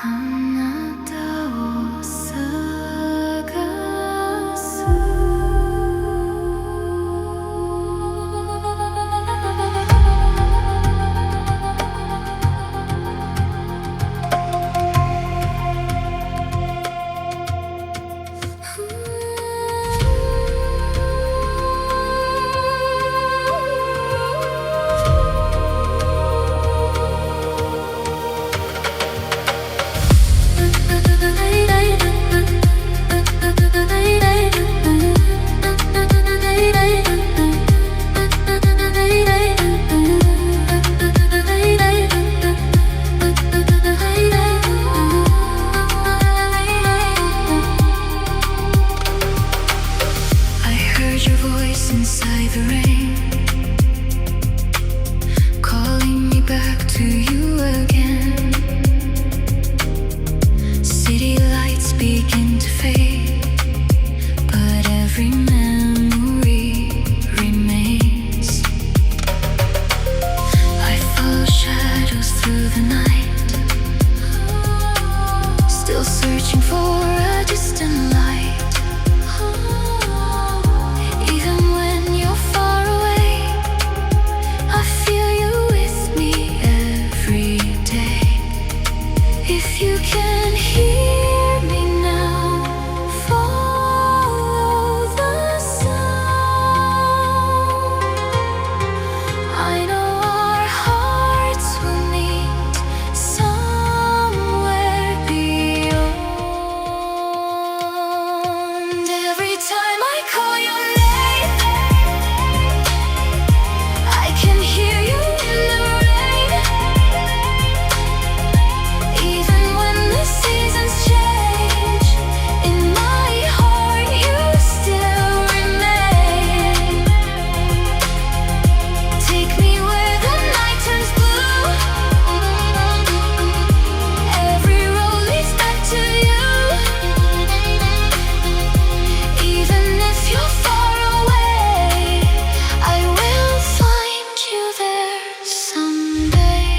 あなたを探す Your voice inside the rain, calling me back to you again. City lights begin to fade, but every memory remains. I follow shadows through the night, still searching for a distant light. If you can hear me now, follow the sound. I know our hearts will meet somewhere beyond. Every time I call your name, I can hear you in the rain. Even when the seasons change, in my heart you still remain. Take me where the night turns blue. Every road leads back to you. Even if you're far away, I will find you there someday.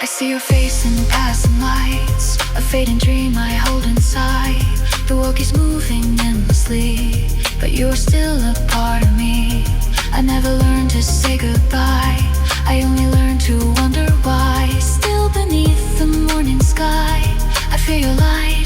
I see your face in passing lights, a fading dream I hold inside. The world keeps moving endlessly, but you're still a part of me. I never learned to say goodbye, I only learned to wonder why. Still beneath the morning sky, I feel your light.